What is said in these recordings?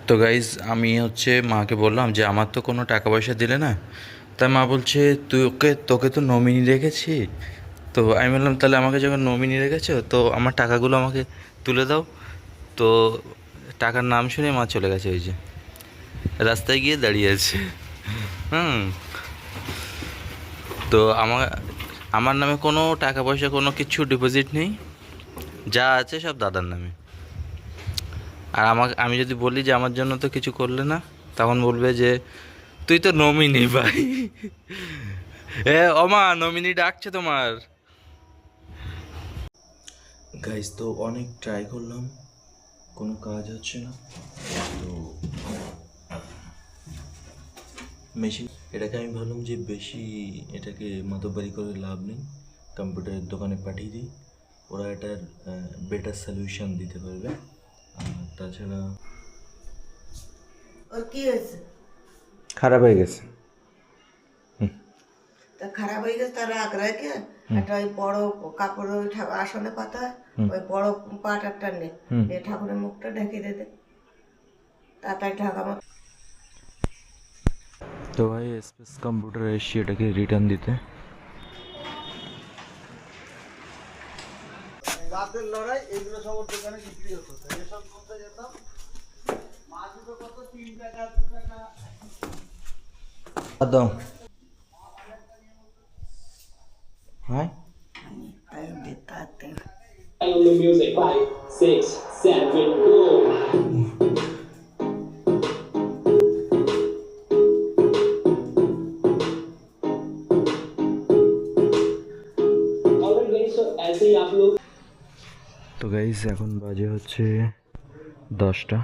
তো গাইজ আমি মাকে বললাম যে আমার তো কোনো টাকা পয়সা দিলে না। তাই মা বলছে তোকে তো নমিনি রেখেছি। তো আমি বললাম তাহলে আমাকে যখন নমিনি রেখেছো তো আমার টাকাগুলো আমাকে তুলে দাও। তো টাকার নাম শুনে মা চলে গেছে, ওই যে রাস্তায় গিয়ে দাঁড়িয়ে আছে। হুম। তো আমার আমার নামে কোনো টাকা পয়সা কোনো কিছু ডিপোজিট নেই, যা আছে সব দাদার নামে। আর আমি যদি বলি যে আমার জন্য তো কিছু করলে না, তখন বলবে যে তুই তো নমিনি ভাই। ওমা নমিনি ডাকছে তোমার। গাইস তো অনেক ট্রাই করলাম, কোনো কাজ হচ্ছে না। তো মেশিন এটাকে আমি ভাবলাম যে বেশি এটাকে মাতব্বারি করে লাভ নেই, কম্পিউটারের দোকানে পাঠিয়ে দিই, ওরা এটার বেটার সলিউশন দিতে পারবে। আর তাছাড়া ওর কি হয়েছে? খারাপ হয়ে গেছে। তা খারাপ হয়ে গেছে, তার রাগ রেখে একটা ওই বড় কাপড় ওই আসনে পাতা, ওই বড় পাট একটা নে নিয়ে ঠাকুরের মুখটা ঢেকে দে, তাড়াতাড়ি ঢাকা মতো। তো ভাই স্পেস কম্পিউটার এসছি এটাকে রিটার্ন দিতে। রাতের লড়াই এগুলো সব দোকানে বিক্রি হতো, এসব করতে যেতাম। মাছ দুটো কত 3 টাকা 2 টাকা। দাও। হ্যাঁ On the music, 5, 6, 7, go. Alright guys, so ऐसे ही आप लोग তো গাইজ এখন বাজে 10টা।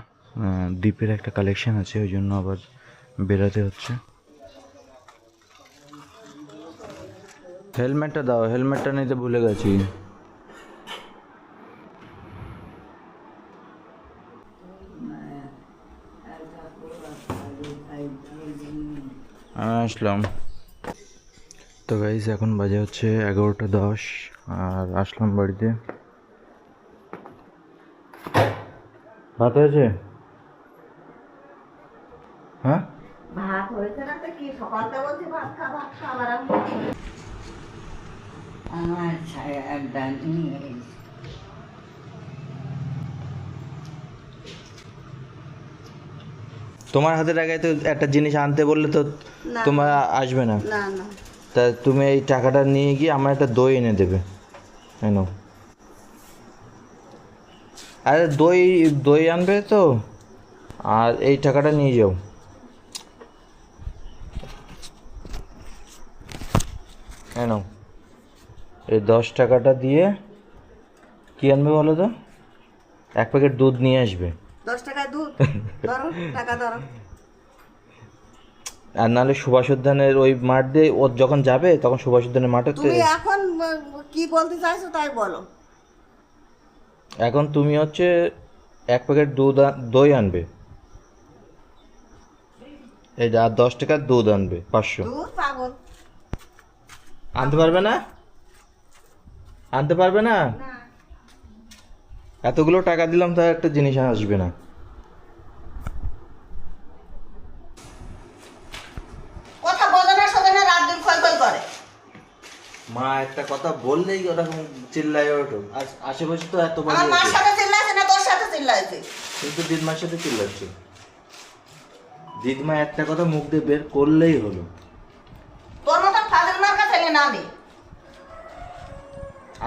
দ্বীপের একটা কালেকশন আছে, ওই জন্য আবার বেরাতে হচ্ছে। হেলমেটটা দাও, হেলমেটটা নিতে ভুলে গেছি। আমি আসলাম। তো গাইজ এখন বাজে 11টা 10 আর আসলাম বাড়িতে। ভাত হয়েছে? হ্যাঁ ভাত হয়েছে না তো কি, সকালটা বলছি ভাত খা ভাত খা, আবার আমার একটা নিয়ে এসেছি। তোমার হাতের আগে তো একটা জিনিস আনতে বললে তো না। তোমার আসবে না। না না, তা তুমি এই টাকাটা নিয়ে গিয়ে আমার একটা দই এনে দেবে। নাও। আরে দই দই আনবে তো, আর এই টাকাটা নিয়ে যাও। হ্যাঁ নাও, এই 10 টাকাটা দিয়ে কি আনবে বলো তো? 1 প্যাকেট দুধ নিয়ে আসবে। 10 টাকায় দুধ ধরো, টাকা ধরো। আর নাহলে সুভাষ উদ্যানের ওই মাঠ দিয়ে ও যখন যাবে তখন সুভাষ উদ্যানের মাঠেতে তুমি এখন কি বলতে চাইছো তাই বলো। এখন তুমি 1 প্যাকেট দই আনবে, এই আর 10 টাকার দুধ আনবে 500। দূর পাগল, আনতে পারবে না? আনতে পারবে না? এতগুলো টাকা দিলাম তার একটা জিনিস আসবে না। কথা বোঝে না শোধে না, রাত দিন খই খই করে। মা একটা কথা বললেই ওরকম চিল্লায় ওঠো। আর আশেপাশে তো এত আমার মার সাথে চিল্লাইছে না তোর সাথে চিল্লাইছে? কিন্তু দিদমার সাথে চিল্লাচ্ছে। দিদমা একটা কথা মুখ দিয়ে বের করলেই হলো। তোর মতন ফাজিল মার কাছে না আমি।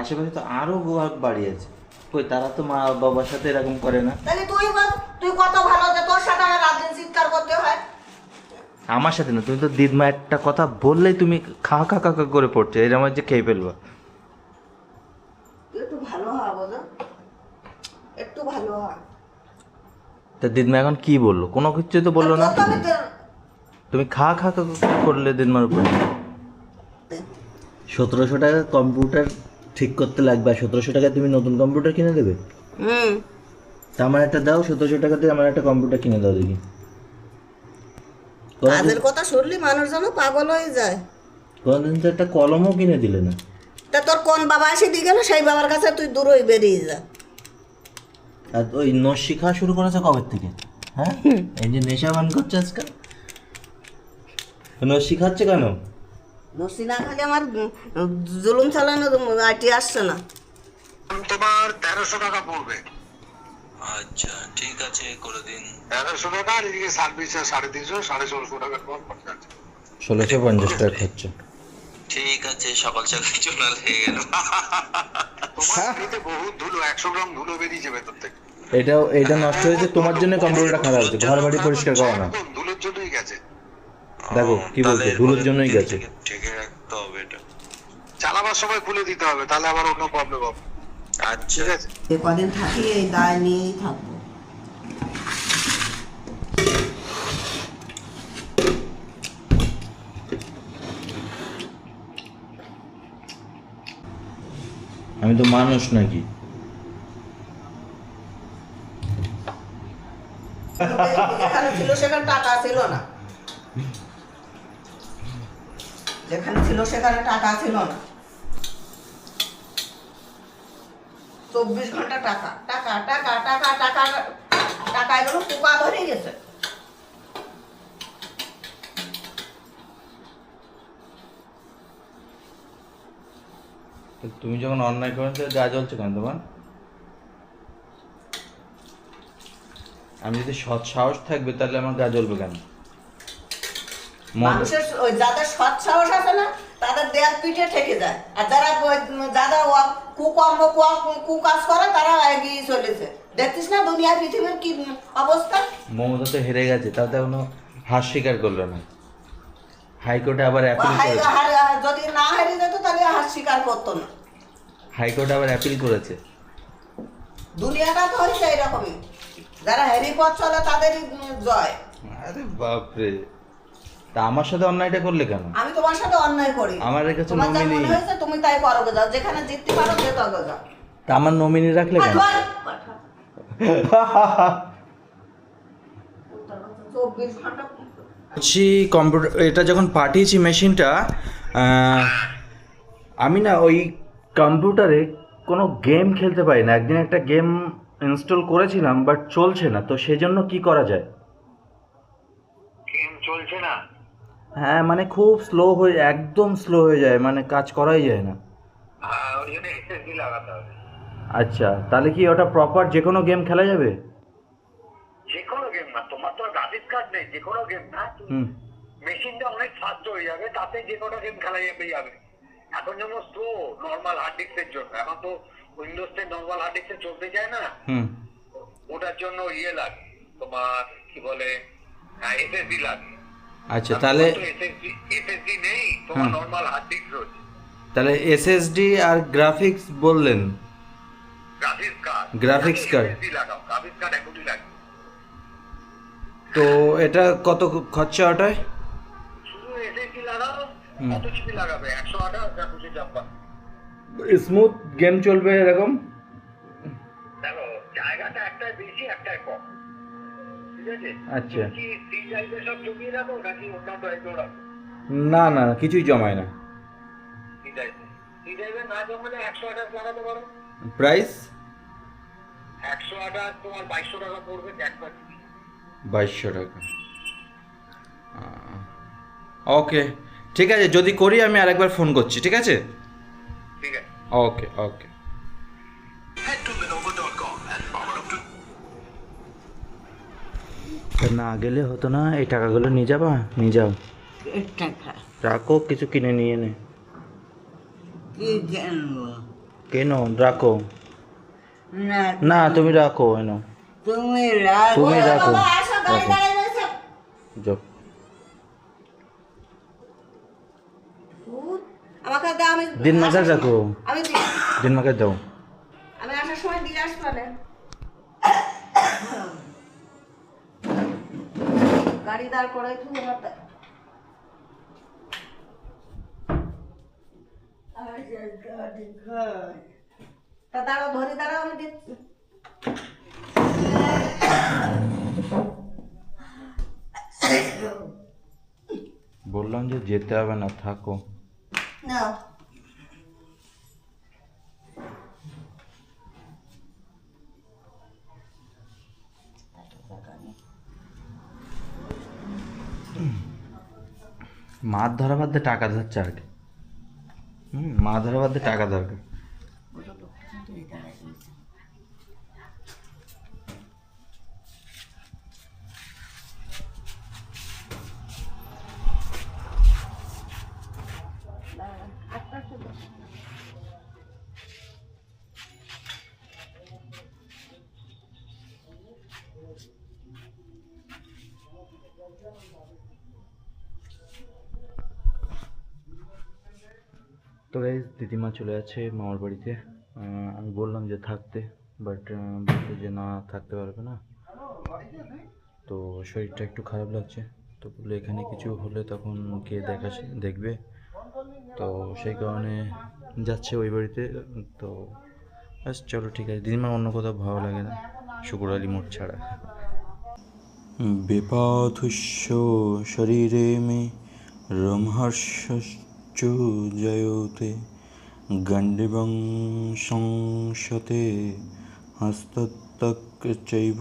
আশেপাশে তো আরো বাড়ি আছে, কই তারা তো মা বাবার সাথে এরকম করে না। তাহলে তুই বল, তুই কত ভালো যে তোর সাথে আমার রাত দিন চিৎকার করতে হয়। আমার সাথে না, তুমি তো দিদমা একটা কথা বললেই তুমি খা খা খা খা করে পড়ছে, এর আমার যে খেয়ে ফেলবা। তুই একটু ভালো হ, বোঝো, একটু ভালো হ। তা দিদমা এখন কি বললো? কোনো কিছু তো বললো না। তোর তো আমি তুমি খা খা খা খা করলে দিদমার উপরে। 1700 টাকা কম্পিউটার ঠিক করতে লাগবে, আর 1700 টাকায় তুমি নতুন কম্পিউটার কিনে দেবে? তা আমার একটা দাও, 1700 টাকা দিয়ে আমার একটা কম্পিউটার কিনে দাও দেখি। কাজের কথা শুনলি মানুষ যেন পাগল হয়ে যায়। কোনদিন তো একটা কলমও কিনে দিলে না। তা তোর কোন বাবা এসে দিয়ে গেল, সেই বাবার কাছে তুই দূরই বেরিয়ে যা। আর ওই নস শিখা শুরু করেছে কবে থেকে? হ্যাঁ এই যে নেশা মান করছে আজকাল নসি খাচ্ছে কেন? নসি না খালি আমার জুলুম চালানো আইটি আসছে না। তোমার 1300 টাকা পড়বে। আচ্ছা ঠিক আছে করে দিন। 1300 টাকা আর এদিকে সার্ভিস 350 1650 টাকার পর খরচা আছে। 1650 টাকা খরচা। ঠিক আছে সকাল সকাল চলে লেগে গেল। তোমার বাড়িতে বহুত ধুলো, 100 গ্রাম ধুলো বেরিয়েছে ভেতর থেকে। এটা নষ্ট হয়েছে তোমার জন্য, কম্পিউটারটা খারাপ হয়েছে, ঘর বাড়ি পরিষ্কার করো না। একদম ধুলোর জন্যই গেছে। দেখো কি বলছে, ধুলোর জন্যই গেছে। ঠিকই রাখতে হবে এটা। চালাবার সময় খুলে দিতে হবে, তাহলে আবার অন্য প্রবলেম হবে। আচ্ছা ঠিক আছে। যে কদিন থাকি এই দায় নিয়েই থাকবো। আমি তো মানুষ নাকি? যেখানে ছিল সেখানে টাকা ছিল না, যেখানে ছিল সেখানে টাকা ছিল না। 24 ঘন্টা টাকা টাকা টাকা টাকা টাকা টাকা, এগুলো পোকা ধরে গেছে। তুমি যখন অন্যায় করেছো গা জ্বলছে কেন তোমার? আমি যদি সৎ সাহস থাকবে তাহলে আমার গা জ্বলবে কেন? মানুষের ওই যাদের সৎ সাহস আছে না তাদের দেয়াল পিঠে ঠেকে যায়, আর যারা যারা কুকর্ম কুকাজ করে তারা এগিয়ে চলেছে। দেখছিস না দুনিয়া পৃথিবীর কি অবস্থা? মমতা তো হেরে গেছে, তাও তো এখনো হার স্বীকার করলো না। হাইকোর্টে আবার অ্যাপিল করেছে। যদি না হারিয়ে যেত তাহলে হার স্বীকার করতো না। হাইকোর্টে আবার অ্যাপিল করেছে। দুনিয়াটা তো হয়েছে এইরকমই, যারা হেরি পথ চলে তাদেরই জয়। আরে বাপরে, তা আমার সাথে অন্যায়টা করলে কেন? আমি তোমার সাথে অন্যায় করি? আমার কাছে তোমার যা নমিনি, মনে হয়েছে তুমি তাই করো, যাও যেখানে জিততে পারো যেতে যাও। তা আমার নমিনি রাখলে কেন? 24 ঘন্টা বলছি কম্পিউটার এটা যখন পাঠিয়েছি মেশিনটা, আমি না ওই কম্পিউটারে কোনো গেম খেলতে পারি না। একদিন একটা গেম ইনস্টল করেছিলাম বাট চলছে না, তো সেজন্য কি করা যায়? গেম চলছে না? হ্যাঁ মানে খুব স্লো হয়ে, একদম স্লো হয়ে যায়, মানে কাজ করাই যায় না। হ্যাঁ, ওই জন্য এসএসডি লাগাতে হবে। আচ্ছা তাহলে কি ওটা প্রপার যে কোনো গেম খেলা যাবে? যে কোনো গেম না, তোমার তো গ্রাফিক্স কার্ড নেই, যে কোনো গেম না, হুম। মেশিনটা অনেক ফাস্ট হয়ে যাবে, তাতে যে কোনো গেম খেলা যাবে। এখন যেমন স্লো নর্মাল হার্ড ডিস্কের জন্য, এখন তো উইন্ডোজ 10 নর্মাল হার্ড ডিস্কে চলতে চায় না, হুম। ওটার জন্য ইয়ে লাগে তোমার কি বলে এসএসডি লাগে। আচ্ছা তাহলে এসএসডি নেই তোমার, নর্মাল হার্ড ডিস্ক রয়েছে। তাহলে এসএসডি আর গ্রাফিক্স বললেন? গ্রাফিক্স কার্ড এসএসডি লাগাও, গ্রাফিক্স কার্ড এখনই লাগে। তো এটা কত খরচা ওটায়? শুধু এসএসডি লাগাও, কত জিবি লাগাবে? 128 না 256? স্মুথ গেম চলবে এরকম? দেখো জায়গাটা একটাই বেশি একটাই কম, ঠিক আছে? আচ্ছা। কি সি ড্রাইভে সব জমিয়ে রাখো নাকি অন্য ড্রাইভেও রাখো? না না কিছুই জমায় না। সি ড্রাইভে না জমালে 128 লাগাতে পারো। প্রাইস? 128 তোমার 2200 টাকা পড়বে একবার। 2200 টাকা। ওকে ঠিক আছে, যদি করি আমি আরেকবার ফোন করছি, ঠিক আছে? ঠিক আছে। ওকে ওকে। না গেলে হতো না, এই টাকাগুলো নিয়ে যাবা, নিয়ে যাও, রাখো, কিছু কিনে নিয়ে নে। কেন রাখো? না তুমি রাখো, এনো তুমি রাখো। যাও। আমাকে দাও, আমি দিন মাকার রাখো, আমি দিই। দিন মাকার দাও। আমি আসার সময় দিয়ে আসবো না, গাড়ি দাঁড় করাই তুমি হাতে। তা দাঁড়াও, ধরে দাঁড়াও, আমি দিচ্ছি। বললাম যে যেতে হবে না, থাকো। নাও। মাছ ধরা বাদ দিয়ে টাকা ধরছে আর কি। মাছ ধরা বাদ দিয়ে টাকা দরকার। তো গাইস দিদিমা চলে যাচ্ছে মামার বাড়িতে। আমি বললাম যে থাকতে, বাট বলছে যে না থাকতে পারবে না, তো শরীরটা একটু খারাপ লাগছে। তো বললো এখানে কিছু হলে তখন কে দেখবে, তো সেই কারণে যাচ্ছে ওই বাড়িতে। তো ব্যাস চলো ঠিক আছে, দিদিমার অন্য কোথাও ভালো লাগে না শুকুর আলী মোড় ছাড়া। বিপাথুষ্য শরীরে মে রোমহর্ষশ্চ জয়তে গণ্ডিবং সংসতে হস্তত্তক চৈব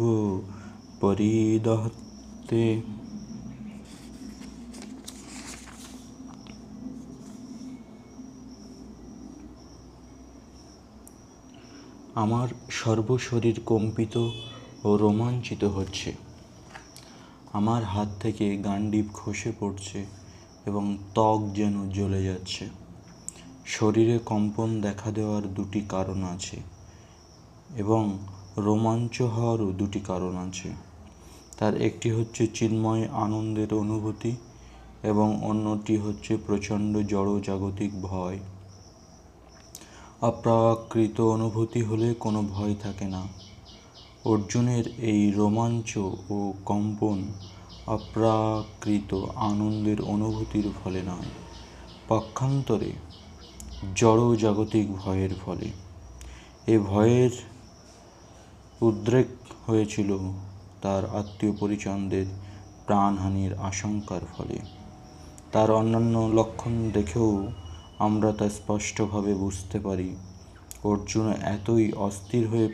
পরিদহতে। আমার সর্বশরীর কম্পিত ও রোমাঞ্চিত হচ্ছে। আমার হাত থেকে গান্ডিব খসে পড়ছে এবং ত্বক যেন জ্বলে যাচ্ছে। শরীরে কম্পন দেখা দেওয়ার দুটি কারণ আছে এবং রোমাঞ্চ হওয়ারও দুটি কারণ আছে। তার একটি হচ্ছে চিন্ময় আনন্দের অনুভূতি এবং অন্যটি হচ্ছে প্রচণ্ড জড়জাগতিক ভয়। অপ্রাকৃত অনুভূতি হলে কোনো ভয় থাকে না। অর্জুনের এই রোমাঞ্চ ও কম্পন অপ্রাকৃত আনন্দের অনুভূতির ফলে নয়, পক্ষান্তরে জড়জাগতিক ভয়ের ফলে। এ ভয়ের উদ্রেক হয়েছিল তার আত্মীয় পরিজনদের প্রাণহানির আশঙ্কার ফলে। তার অন্যান্য লক্ষণ দেখেও আমরা তা স্পষ্টভাবে বুঝতে পারি। অর্জুন এতই অস্থির হয়ে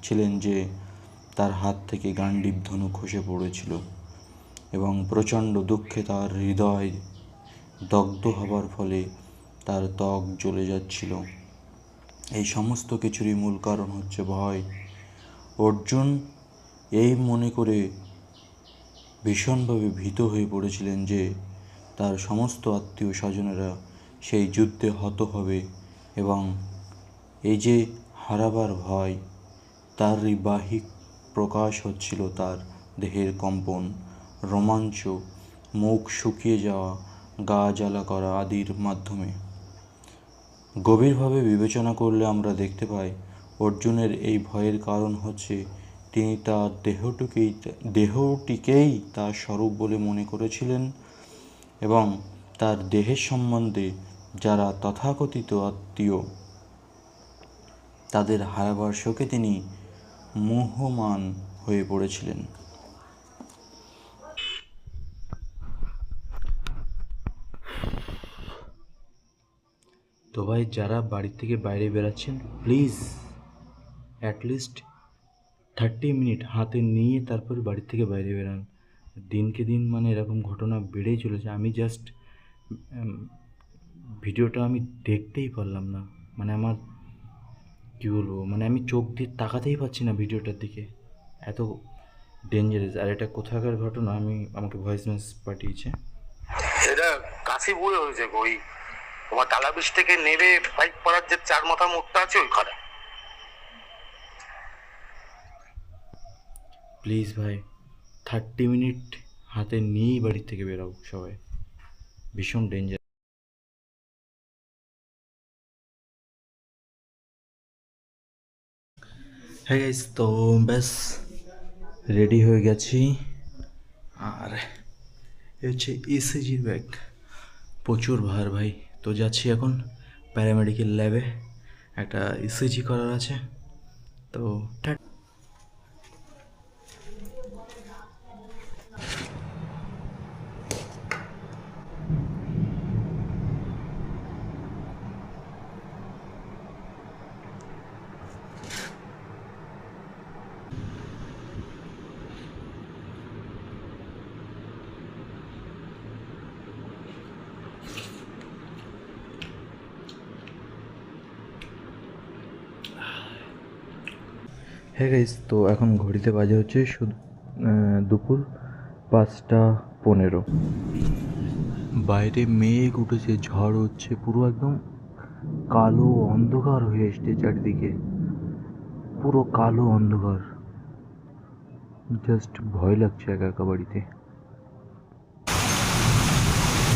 ছিলেন যে তার হাত থেকে গান্ডীব ধনু খসে পড়েছিল এবং প্রচণ্ড দুঃখে তার হৃদয় দগ্ধ হবার ফলে তার ত্বক জ্বলে যাচ্ছিল। এই সমস্ত কিছুরই মূল কারণ হচ্ছে ভয়। অর্জুন এই মনে করে ভীষণভাবে ভীত হয়ে পড়েছিলেন যে তার সমস্ত আত্মীয় স্বজনেরা সেই যুদ্ধে হত হবে এবং এই যে হারাবার ভয়, তারই বাহিক প্রকাশ হচ্ছিল তার দেহের কম্পন, রোমাঞ্চ, মুখ শুকিয়ে যাওয়া, গা জ্বালা করা আদির মাধ্যমে। গভীরভাবে বিবেচনা করলে আমরা দেখতে পাই অর্জুনের এই ভয়ের কারণ হচ্ছে তিনি তার দেহটিকেই তার স্বরূপ বলে মনে করেছিলেন এবং তার দেহের সম্বন্ধে যারা তথাকথিত আত্মীয় তাদের হারাবার শোকে তিনি মোহমান হয়ে পড়েছিলেন। তো ভাই যারা বাড়ি থেকে বাইরে বেরাচ্ছেন প্লিজ অ্যাটলিস্ট 30 মিনিট হাতে নিয়ে তারপর বাড়ি থেকে বাইরে বেরান। দিনকে দিন মানে এরকম ঘটনা বেড়েই চলেছে। আমি জাস্ট ভিডিওটা আমি দেখতেই পারলাম না, মানে আমার কী বলবো, মানে আমি চোখ দিয়ে তাকাতেই পারছি না ভিডিওটার দিকে, এত ডেঞ্জারাস। আর এটা কোথাকার ঘটনা আমাকে ভয়েস মেসেজ পাঠিয়েছে। এটা কাশীপুরে হয়েছে, ওই তোমার টালাবিশ থেকে নেবে বাইক পড়ার যে 4 মাথা মোড়টা আছে ওইখানে। প্লিজ ভাই 30 মিনিট হাতে নিয়েই বাড়ি থেকে বেরাও সবাই, ভীষণ ডেঞ্জার। হ্যাঁ গাইস, তো ব্যাস রেডি হয়ে গেছি। আর এ হচ্ছে ইসিজির ব্যাগ, প্রচুর ভার ভাই। তো যাচ্ছি এখন প্যারামেডিক্যাল ল্যাবে, একটা ইসিজি করার আছে। তো হ্যাঁ গাইস, তো এখন ঘড়িতে বাজে হচ্ছে শুধু দুপুর 5টা 15। বাইরে মেঘ উঠেছে, ঝড় হচ্ছে, পুরো একদম কালো অন্ধকার হয়ে এসছে চারিদিকে, পুরো কালো অন্ধকার। জাস্ট ভয় লাগছে একা একা বাড়িতে।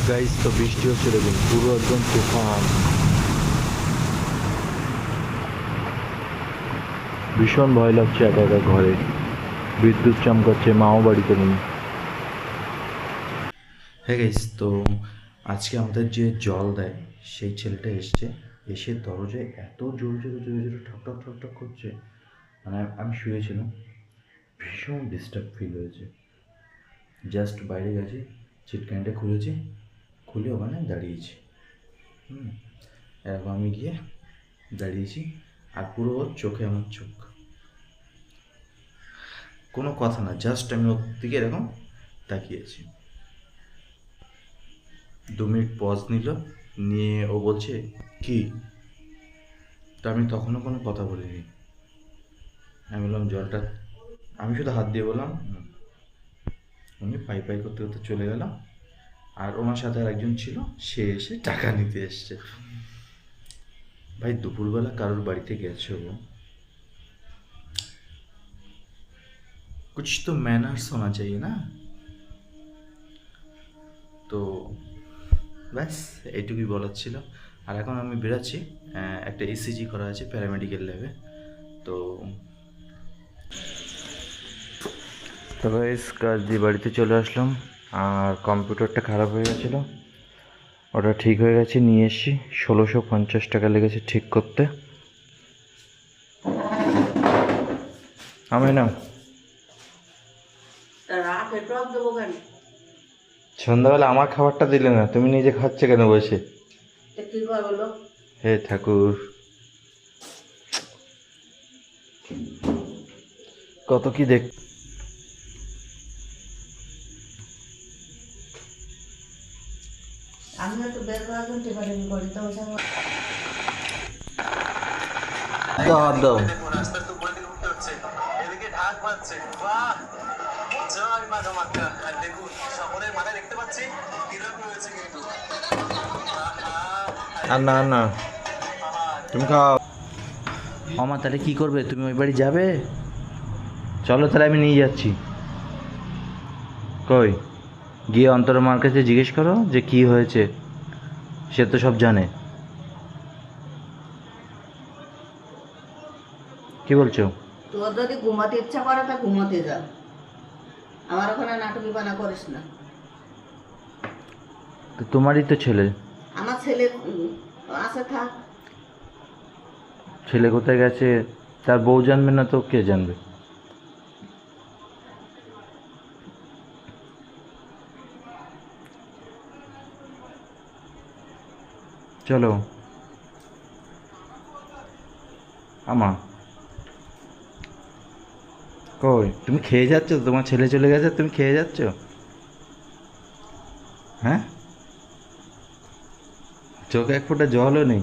গাইস, তো বৃষ্টি হচ্ছে দেখুন, পুরো একদম তুফান। ভীষণ ভয় লাগছে একা একা ঘরে, বিদ্যুৎ চমকাচ্ছে, মাও বাড়িতে নেই। হ্যাঁ গাইস, তো আজকে আমাদের যে জল দেয় সেই ছেলেটা এসে দরজায় এত জোরে জোরে জোরে জোরে ঠক ঠক ঠক ঠক করছে, মানে আমি শুয়েছিলাম, ভীষণ ডিস্টার্ব ফিল হয়েছে। জাস্ট বাইরে গেছি, চিটকানিটা খুলেছি, খুলে ওখানে দাঁড়িয়েছি। এরকম আমি গিয়ে দাঁড়িয়েছি, আর পুরো ওর চোখে আমার চোখ, কোনো কথা না, জাস্ট আমি ওর দিকে এরকম তাকিয়েছি। 2 মিনিট পজ নিল, নিয়ে ও বলছে কি, তো আমি তখনও কোনো কথা বলিনি। আমি বললাম জলটা, আমি শুধু হাত দিয়ে বললাম উনি পাই পাই করতে করতে চলে গেলাম। আর ওনার সাথে আর একজন ছিল, সে এসে টাকা নিতে এসছে। ভাই দুপুরবেলা কারোর বাড়িতে গেছো, कुछ तो मैनर्स होना चाहिए ना। তো ব্যাস এইটুকুই বলার ছিল। আর এখন আমি বেরাচ্ছি, একটা ইসিজি করা আছে প্যারামেডিক্যাল ল্যাবে। তো গাইস, কাজ দিয়ে বাড়িতে চলে আসলাম, আর কম্পিউটারটা খারাপ হয়ে গেছিলো, ওটা ঠিক হয়ে গেছে, নিয়ে এসছি। 1650 টাকা লেগেছে ঠিক করতে। আমি না সন্ধ্যাবেলা আমার খাবারটা দিলে না, তুমি নিজে খাচ্ছে কেন বসে? হে ঠাকুর, কত কি দেখ। আমি একটু বের করার জন্য টিফাটিফি করি, তো ওই সময় দাও এদিকে ঢাক বাজছে, বাহ, জয় মা কামাখ্যা। আর দেখুন শহরের মাথায় দেখতে পাচ্ছি তিলক রয়েছে কিন্তু। আর না তুমি খাও। মামা তাহলে কি করবে, তুমি ওই বাড়ি যাবে? চলো তাহলে আমি নিয়ে যাচ্ছি। কই গিয়ে অন্তরমার কাছে জিজ্ঞেস করো যে কি হয়েছে, সে তো সব জানে। কি বলছো? তোর যদি ঘুমাতে ইচ্ছা করে তা ঘুমাতে যা, আমার ওখানে নাটকি বানা করিস না। তো তোমারই তো ছেলে। আমার ছেলে আছে, থাক। ছেলে কোথায় গেছে তার বউ জানবে না তো কে জানবে? চলো আমা। কই তুমি খেয়ে যাচ্ছ? তোমার ছেলে চলে গেছে, তুমি খেয়ে যাচ্ছ? হ্যাঁ, চোখে এক ফোঁটা জলও নেই।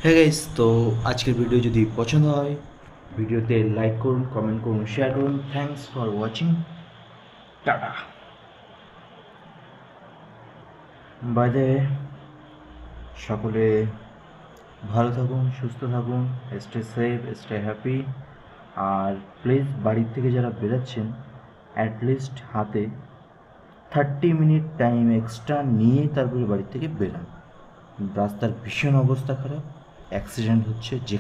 হ্যাঁ গাইস, তো আজকের ভিডিও যদি পছন্দ হয় ভিডিওতে লাইক করুন, কমেন্ট করুন, শেয়ার করুন। Thanks for watching, tata, bye the way. সকলে ভালো থাকুন, সুস্থ থাকুন, স্টে সেফ, স্টে হ্যাপি। আর প্লিজ বাড়ির থেকে যারা বেরোচ্ছেন অ্যাটলিস্ট হাতে 30 মিনিট টাইম এক্সট্রা নিয়ে তারপরে বাড়ি থেকে বেরান। রাস্তার ভীষণ অবস্থা খারাপ, অ্যাক্সিডেন্ট হচ্ছে, যে